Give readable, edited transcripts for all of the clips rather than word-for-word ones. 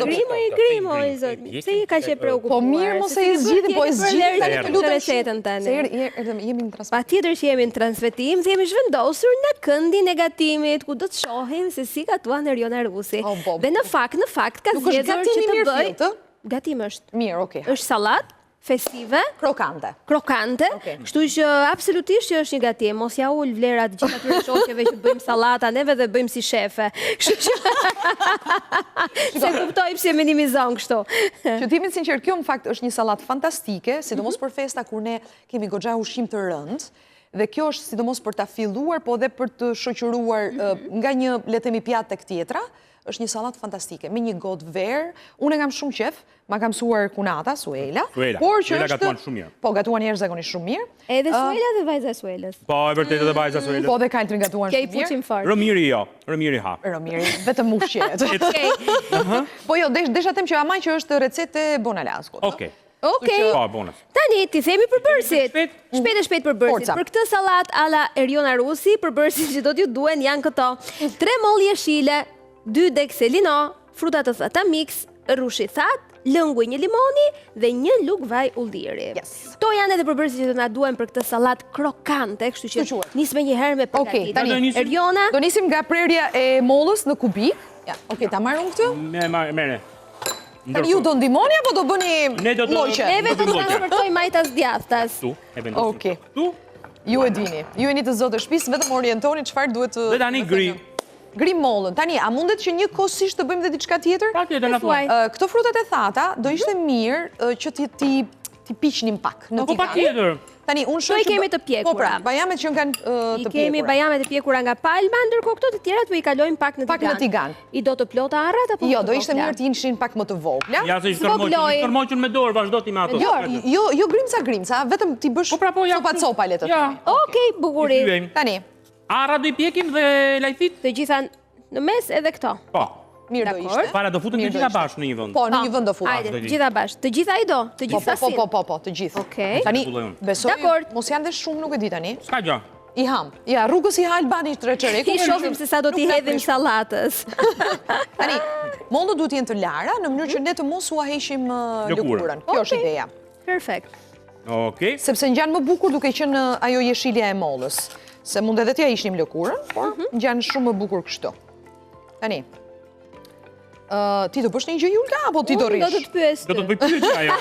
Grimo, se i ka që preokupuar. Po mirë mos e zgjidhim, po e zgjidhim tani të lutem recetën tani. Jemi në transmetim. Patjetër që jemi në transmetim, dhe jemi zhvendosur në këndin e gatimit, ku do të shohim se si gatuan Eriona Rusi. Dhe në fakt ka zgjedhur që të bëj. Gatim është. Mirë, okay. Është sallat festive, krokante, kështu që absolutisht që është një gatim, mos ja ul vlerat gjithë atyre shoqeve që bëjmë sallata, neve dhe bëjmë si shefe. Kështu që se kuptoj pse minimizon kështu. Që timin sinqert, kjo në fakt është një sallatë fantastike, sidomos për festa kur ne kemi goxha ushqim të rënd, dhe kjo është sidomos për ta filluar, po edhe për të shoqëruar nga një le të themi pjatë tek tjetra. Është një sallatë fantastike, me një godë verë. Unë e kam shumë qef, ma kam mësuar Kunata, Suela. Suela gatuan shumë mirë. Po, gatuan njerëz zakonisht shumë mirë. Edhe Suela dhe vajza Suelës. Po, e vërtet edhe vajza Suelës. Po, dhe Kaltrin gatuan shumë mirë. Kej puqim fort. Rëmiri jo, Rëmiri ha. Rëmiri, vetëm ushqet. Po jo, desha them që ama që është recete Bonalaskut. Okej. Tani, ti themi përbërësit. Shpejt përbërësit. Për këtë salat ala Eriona Rusi, përbërësit që do t'ju duen janë këto. 3 mollë jeshile, 2 dek selino, fruta të thata mix, rrushi that, lëngu 1 limoni dhe 1 lug vaj ulliri. Këto janë edhe përbërësit që do na duhen për këtë salat krokante, kështu që nisme një herë me përgatitur. Eriona, do nisim nga prerja e mollës në kubik. Okej, ta marrëm këtë? Mere. Tani ju do ndihmoni apo do bëni lloqe? Neve do të transportoj majtas djathtas. Tu, e vendosim. Okej. Tu? Ju e dini. Ju jeni të zotë shtëpisë, vetëm orientoni çfarë duhet të. Dhe tani gri. Gri mollën. Tani, a mundet që një kohësisht të bëjmë dhe diçka tjetër? Patjetër na thuaj. Këto frutat e thata do ishte mirë që ti piqnim pak në tigan. Po patjetër. Tani, unë shoh që kemi të pjekura. Po pra, bajamet që kanë të pjekura. Kemi bajamet e pjekura nga palma, ndërkohë këto të tjerat po i kalojmë pak në tigan. I do të plota arrat apo? Jo, do ishte mirë të ishin pak më të vogla. Ja se i tërmoqën me dorë, vazhdo ti me ato. Jo grimca, vetëm ti bësh copa le të themi. Okej, bukurisht. Tani. Arra do i pjekim dhe lajthit? Të gjitha në mes edhe këto. Po. Mirë do ishte. Para do futen të gjitha bashkë në një vend. Po, në një vend do futen. Hajde, të gjitha bashkë. Të gjitha i do, të gjitha si. Po, të gjithë. Okej. Tani, besoj, mos janë dhe shumë, nuk e di tani. Ska gjë. I ham. Ja, rrugës i Albani treçereku. I shohim se sa do t'i hedhim sallatës. Tani, mollët duhet jenë të lara në mënyrë që ne të mos u heqim lëkurën. Kjo është ideja. Perfekt. Okej. Sepse ngjan më bukur duke qenë ajo jeshilja e mollës. Se mund edhe t'ja ishnim lëkurën, por ngjan shumë më bukur kështu. Tani, ti do bësh një gjë Julka, apo ti do rish? Do të të pyes. Do të bëj pyetje ajo.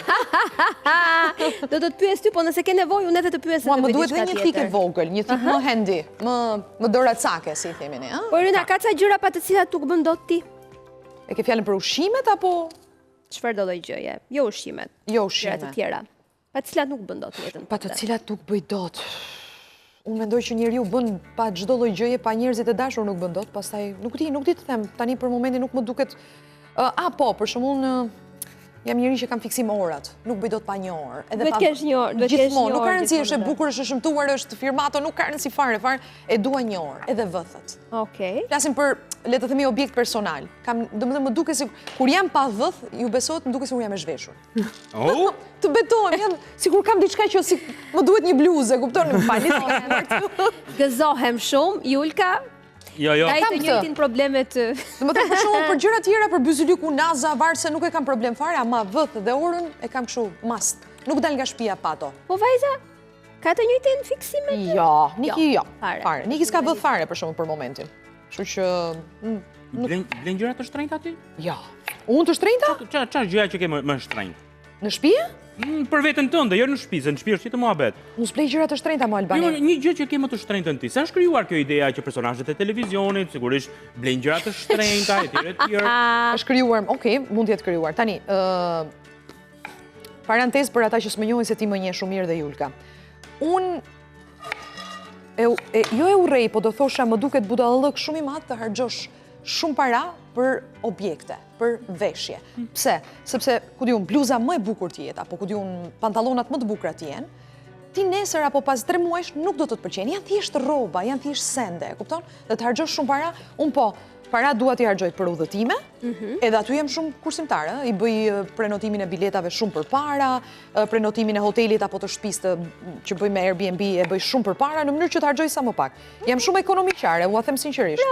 Do të të pyes ty, po nëse ke nevojë, unë edhe të pyes edhe më duhet dhe një thikë vogël, një thikë më handy, më doracake, si themi ne. Po Irina, ka ca gjëra pa të cilat nuk bën dot ti? E ke fjalën për ushqimet apo? Çfarë do lloj gjëje? Jo ushqimet. Jo ushqimet. Gjëra të tjera. Pa të cilat nuk bën dot jetën. Pa të cilat nuk bëj dot. Unë mendoj që njeriu bën pa çdo lloj gjëje, pa njerëzit e dashur nuk bën dot, pastaj nuk di të them, tani për momentin nuk më duket. Po, për shembull, jam njëri që kam fiksim orat, nuk bëj dot pa një orë. Duhet kesh një orë, gjithmonë, nuk ka rëndësi, është e bukur, është e shëmtuar, është firmato, nuk ka rëndësi fare, e dua një orë, edhe vëthët. Okej. Flasim për, le të themi, objekt personal. Domethënë më duket si kur jam pa vëth, ju besohet, më duket si kur jam e zhveshur. Të betohem, jam sikur kam diçka që si më duhet një bluzë, kupton, më fal. Gëzohem shumë, Julka. Jo. Ka i të njëjtin problemet. Domethënë për shkak për gjëra tjera, për byzyliku, naza, varse nuk e kam problem fare, ama vëth dhe orën e kam kështu mast. Nuk dal nga shtëpia pa ato. Po vajza, ka të njëjtin fiksimet? Jo, Niki jo. Fare. Niki s'ka vëth fare për shkak për momentin. Kështu që blen gjëra të shtrenjta ti? Jo. Unë të shtrenjta? Çfarë gjëja që ke më shtrenjtë? Në shtëpi? Për veten tënde, jo në shtëpi, se në shtëpi është si të muhabet. Unë s'blej gjëra të shtrenjta më Albani. Jo, një gjë që ke më të shtrenjtën ti. Sa është krijuar kjo ideja që personazhet e televizionit sigurisht blejnë gjëra të shtrenjta etj. Është krijuar, okay, mund të jetë krijuar. Tani, parantezë për ata që s'më njohin se ti më njeh shumë mirë dhe Julka. Unë jo e urrej, po do thosha më duket budallëk shumë i madh të harxhosh shumë para për objekte, për veshje. Pse? Sepse, ku di unë, bluza më e bukur t'jetë, apo ku di unë, pantallonat më të bukura t'jenë, ti nesër apo pas 3 muajsh nuk do të të pëlqejnë. Janë thjesht rroba, janë thjesht sende, kupton? Dhe të harxhosh shumë para, unë po, para dua t'i harxoj për udhëtime, edhe aty jam shumë kursimtare, i bëj prenotimin e biletave shumë përpara, prenotimin e hotelit apo të shtëpisë që bëj me Airbnb e bëj shumë përpara në mënyrë që të harxoj sa më pak. Jam shumë ekonomikare, ua them sinqerisht.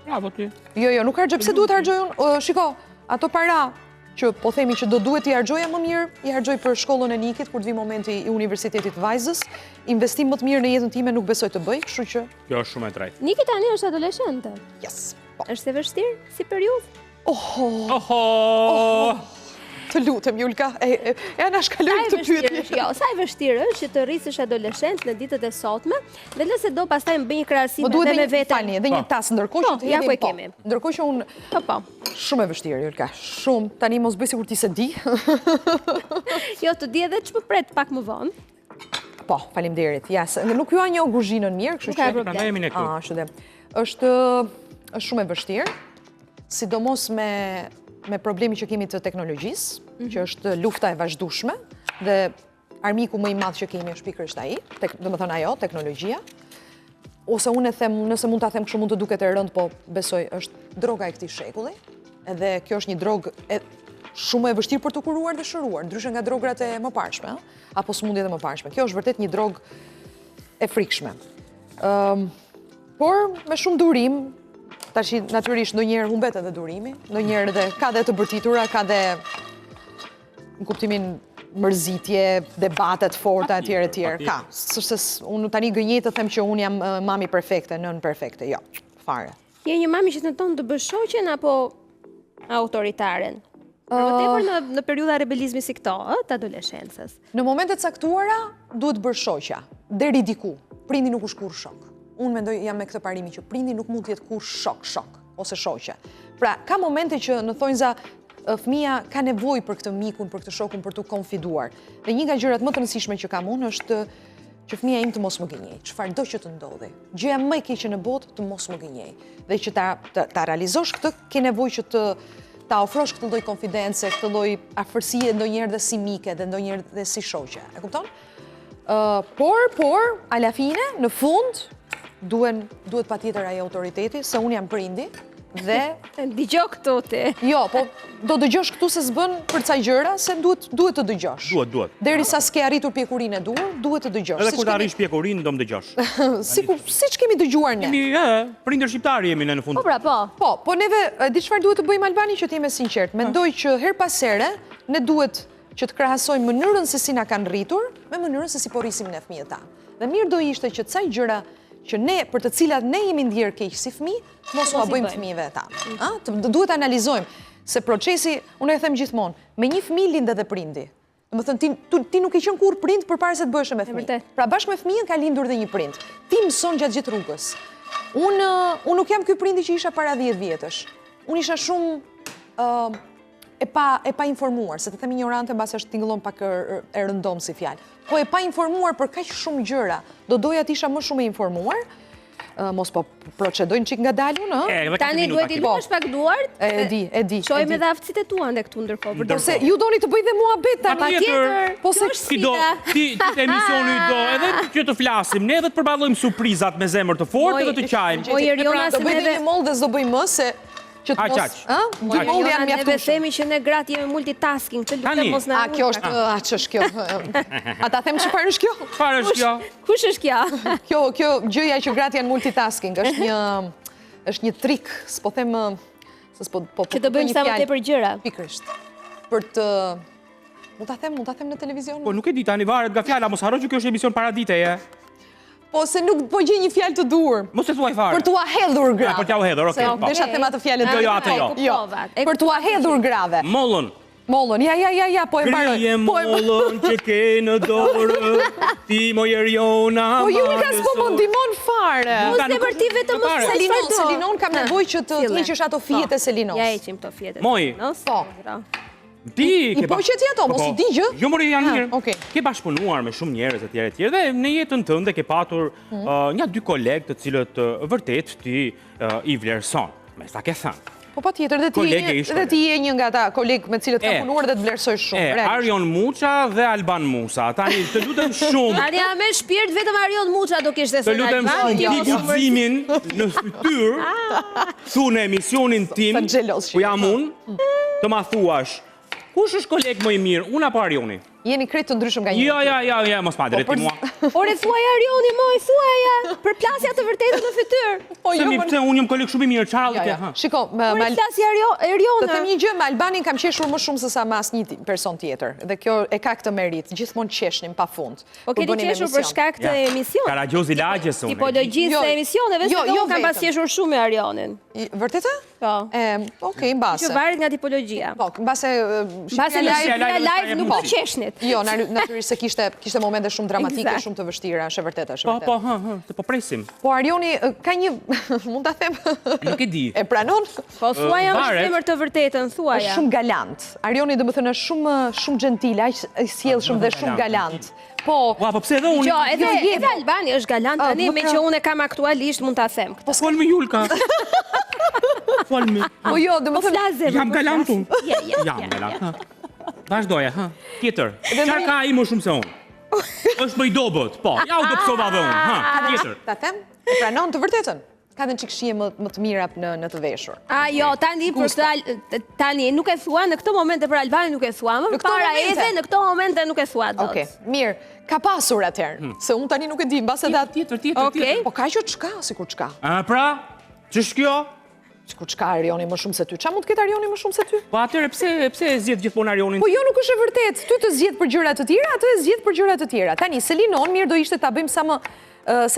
Bravo ti. Jo, nuk harxoj. Pse duhet harxoj unë? Shiko, ato para që po themi që do duhet i harxhoja më mirë, i harxhoj për shkollën e Nikit kur të vi momenti i Universitetit Vajzës. Investim më të mirë në jetën time nuk besoj të bëj, kështu që Kjo është shumë e drejtë. Niki tani është adoleshente. yes. Po. Është e vështirë si periudhë? Oho! Të lutem Julka, e ana shkaloj këtë pyetje. Jo, sa e vështirë është që të rrisësh adoleshent në ditët e sotme, dhe nëse do pastaj më bëj një krahasim Më duhet edhe me veten. falni, edhe një tas ndërkohë që të ja ku e hedhim. kemi. Ndërkohë që unë Po. shumë e vështirë Julka, shumë. Tani mos bëj sikur ti se di. Jo, të di edhe ç'më pret pak më vonë. Po, faleminderit. Ja, nuk ju a njoh kuzhinën mirë, kështu Nuk ka që problem. Prandaj jemi ne këtu. ashtu dhe. Është shumë e vështirë, sidomos me problemi që kemi të teknologjisë, që është lufta e vazhdueshme dhe armiku më i madh që kemi është pikërisht ai, domethënë ajo, teknologjia. Ose unë e them, nëse mund ta them kështu mund të duket e rënd, po besoj është droga e këtij shekulli. Edhe kjo është një drogë shumë e vështirë për të kuruar dhe shëruar, ndryshe nga drograt e mëparshme, apo sëmundjet e mëparshme. Kjo është vërtet një drogë e frikshme. Por me shumë durim, tash natyrisht ndonjëherë humbet edhe durimi, ndonjëherë edhe ka dhe të bërtitura, ka dhe në kuptimin mërzitje, debate të forta etj. Ka. Sepse unë tani gënjej të them që unë jam mami perfekte, nën perfekte. Jo, fare. Je një mami që tenton të bësh shoqen apo autoritaren? Për më tepër në periudha rebelizmi si këto, të adoleshencës. Në momentet caktuara duhet bërë shoqja, deri diku. Prindi nuk është kur shok. Unë mendoj jam me këtë parimi që prindi nuk mund të jetë kur shok ose shoqe. Pra, ka momente që në thonjza fëmia ka nevojë për këtë mikun, për këtë shokun, për të konfiduar. Dhe një nga gjërat më të rëndësishme që kam unë është që fëmia im të mos më gënjej, çfarëdo që të ndodhi. Gjëja më e keqe në botë të mos më gënjej. Dhe që ta realizosh këtë, ke nevojë që ta ofrosh këtë lloj konfidence, këtë lloj afërsie ndonjëherë dhe si mike dhe ndonjëherë dhe si shoqe. E kupton? Por, ala fine, në fund, duhet patjetër ai autoriteti, se unë jam prindi dhe Dëgjoj këtu ti. jo, po do dëgjosh këtu se s'bën për ca gjëra, se duhet të dëgjosh. Duhet. Derisa s'ke arritur pjekurinë e dur, duhet të dëgjosh. Edhe kur të arrish pjekurinë, do më dëgjosh. Siç kemi dëgjuar ne. Prindër shqiptarë jemi ne në fund. Po pra, po. Po neve di çfarë duhet të bëjmë Albani që ti me sinqert. Mendoj që her pas here ne duhet që të krahasojmë mënyrën se si na kanë rritur me mënyrën se si po rrisim ne fëmijët tanë. Dhe mirë do ishte që ca gjëra që ne për të cilat ne jemi ndjer keq si fëmijë, mos ua bëjmë fëmijëve tanë. Duhet analizojmë se procesi, unë e them gjithmonë, me një fëmijë lind edhe prindi. Domethënë ti nuk e qen kurrë prind përpara se të bëhesh me fëmijë. Pra bashkë me fëmijën ka lindur dhe një prind. Ti mëson gjatë gjithë rrugës. Unë nuk jam ky prindi që isha para 10 vjetësh. Unë isha shumë e pa informuar, se të them ignorante mbas është tingëllon pak e rëndom si fjalë. Po e pa informuar për kaq shumë gjëra. Do doja të isha më shumë e informuar. Mos po procedojnë çik ngadalë unë, Tani duhet i luash pak duart. E di. Shojmë edhe aftësitë tua ndek këtu ndërkohë. Po se ju doni të bëj dhe muhabet tani. Patjetër. Po se ti të emisioni do edhe që të flasim, ne edhe të përballojmë surprizat me zemër të fortë edhe të qajmë. Po Jeriona do bëj një moll dhe s'do bëj më se që të mos, dy mollë janë mjaftueshëm. Ne themi që ne gratë jemi multitasking, të lutem mos na. Kjo është, ç'është kjo? Ata them çfarë është kjo? Çfarë është kjo? Kush është kjo? Kjo gjëja që gratë janë multitasking, është një trik, s'po them që të bëjmë sa më tepër gjëra. Pikërisht. Për të mund ta them në televizion? Po nuk e di tani varet nga fjala, mos harro që kjo është emision paraditeje. Po se nuk po gjej një fjalë të dur. Mos e thuaj fare. Për t'ua hedhur grave. Për t'ua hedhur, okay. Desha them atë fjalë jo, atë jo. Jo. Për t'ua hedhur grave. Mollën, ja, po e mbaroj. krije mollën që ke në dorë, ti mo Jeriona. Po ju nuk s'po më ndihmon fare. Mos e për ti vetëm mos Selinon kam nevojë që të hiqesh ato fijet e Selinos. Ja heqim këto fijet. Moj. Po. Ti I po që ti ato, mos i di gjë? Jo mori janë mirë. Okay. Ke bashkëpunuar me shumë njerëz etj dhe në jetën tënde ke patur një 2 kolegë të cilët vërtet ti i vlerëson. Me sa ke thënë. Po patjetër, dhe ti je një nga ata kolegë me cilët kam punuar dhe të vlerësoj shumë. Arion Muça dhe Alban Musa. Tani të lutem shumë. Tani me shpirt vetëm Arion Muça do kishte thënë. Të lutem shumë ti guximin në fytyrë thu në emisionin tim ku jam unë të ma thuash. Kush është koleg më i mirë, unë apo Arioni? Jeni krejt të ndryshëm nga njëri. Ja, mos ma drejt mua. Por e thuaj Arioni, moj, thuaja, për plasja të vërtetë në fytyrë. Se mi pëse unë jëmë kolik shumë i mirë, qarë dhe Shiko, Por e plasja Ariona. të them një gjë, me Albanin kam qeshur më shumë se sa me asnjë person tjetër. Dhe kjo e ka këtë merit, gjithmonë qeshnim pa fund. Po keni qeshur për shkak të emision. Karagjozi lagjes unë. Tipologjisë të emisioneve, se do kam pas qeshur shumë me Arionin. Vërtetë? Po. Okej, mbase. Që varet nga tipologjia. Po, mbase live nuk do qeshnit. Jo, natyrisht se kishte momente shumë dramatike, shumë të vështira, është e vërtetë, është e vërtetë. Po presim. Po Arioni ka një, mund ta them. Nuk e di. E pranon? Po thuaja është femër të vërtetën, thuaja. Është shumë galant. Arioni domethënë është shumë gentil, aq i sjellshëm dhe shumë galant. Po. Ua, po pse edhe unë? Jo, edhe Albani është galant tani, me që unë e kam aktualisht mund ta them. Po folmi Julka. Folmi. Po jo, domethënë jam galant unë. Jam galant. Vazhdoja, ha. Tjetër. Çfarë ka ai më shumë se unë? Është më i dobët. Po, ja u dobësova dhe unë, ha. Tjetër. Ta them, pranon të vërtetën. Ka dhe çik shije më të mira në të veshur. Jo, tani nuk e thua në këto momente për Albanin, nuk e thua. Më para edhe në këto momente nuk e thua dot. Okej, mirë. Ka pasur atëherë, se unë tani nuk e di, mbase tjetër. Po ka që çka, sikur çka. Pra, ç'është kjo? Sikur çka Arioni më shumë se ty. Ç'a mund të ketë Arioni më shumë se ty? Po atëherë pse e zgjedh gjithmonë Arionin? Po jo, nuk është e vërtetë. Ty të zgjedh për gjëra të tjera, atë e zgjedh për gjëra të tjera. Tani Selinon mirë do ishte ta bëjmë sa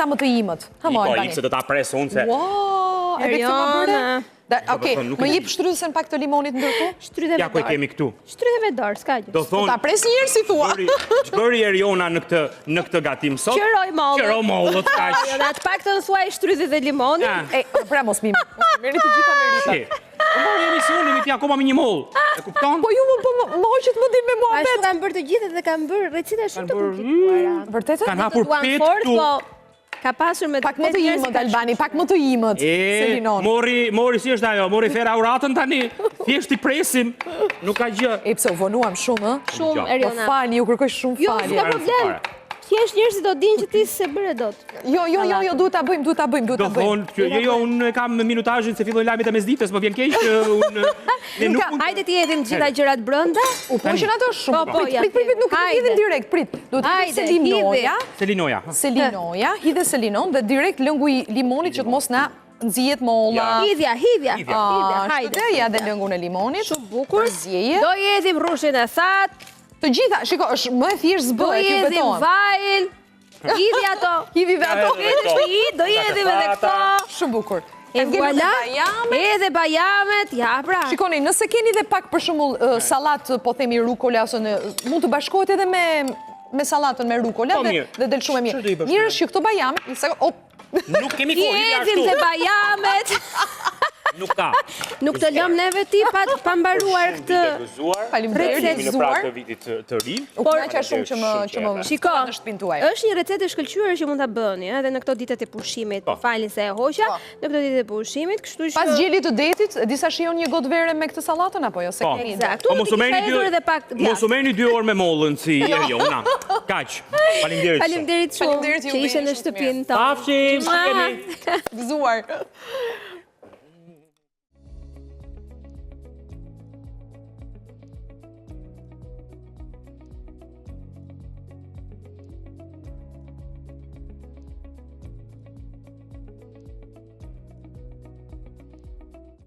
më të imët. Ha mo Albani. Se do ta pres unë se. Wow, e këtë më bëre? Okej, më jep shtrydhsen pak të limonit ndërkohë? Shtrydhe me dorë. Ja ku e kemi këtu. Shtrydhe me dorë, s'ka gjë. Do thonë. Ta pres një herë si thua. Ç'bëri Eriona në këtë gatim sot? Qëroj mollët. Qëroj mollët kaq. Dhe atë paktën thuaj shtrydhe dhe limonin. Pra mos mimi. Merri të gjitha meritat. Po mori emisionin mi ti akoma me një moll. E kupton? Po ju më hoqet më din me mua vetë. Ashtu kanë bërë të gjithë dhe kanë bërë recita shumë të komplikuara. Vërtetë? Kanë hapur pet këtu. Ka pasur me pak më të imët Albani, pak më të imët. Selinon. Mori si është ajo, mori fera uratën tani. Thjesht i presim. Nuk ka gjë. E pse u vonuam shumë, ë? Shumë Eriona. Po fali, ju kërkoj shumë falje. Jo, s'ka problem. Thjesht njerëzit do dinë që ti se bëre dot. Jo, duhet ta bëjmë. Do thonë, jo, unë kam minutazhin se filloi lajmet e mesditës, po vjen keq unë hajde ti hedhim gjitha gjërat brenda. U poqën ato shumë. Prit, nuk i hedhim direkt, prit. Duhet të Selinoja. Selinoja, hidhe Selinon dhe direkt lëngu i limonit që të mos na nxihet molla. Hidhja. Hajde, ja dhe lëngun e limonit. Shumë bukur. Zjeje. Do i hedhim rrushin e thatë. Të gjitha, shiko, është më e thjesht zbëhet, ju betohem. Do i hedhim vajl. Hidhi ato. Do i hedhim edhe këto. Shumë bukur. E voilà, edhe bajamet, ja pra. Shikoni, nëse keni dhe pak për shembull sallat, po themi rukola ose mund të bashkohet edhe me sallatën me rukola dhe del shumë e mirë. Mirë është që këto bajamet, nuk kemi kohë ashtu. Hedhim dhe bajamet. Nuk ka. Nuk të lëm neve ti pa mbaruar këtë faleminderit të vitit të ri. Por ka shumë që më shiko, në shtëpinë tuaj. Është një recetë e shkëlqyer që mund ta bëni, edhe në këto ditët e pushimit. Falni se e hoqja, në këto ditët e pushimit, kështu që pas gjelit të detit, disa shijon një gotë vere me këtë sallatën apo jo se keni. Eksakt. Mos u merrni 2 orë me mollën si Eriona. Kaq. Faleminderit. Faleminderit shumë që ishe në shtëpinë tonë. Pafshim, shikeni. Gëzuar.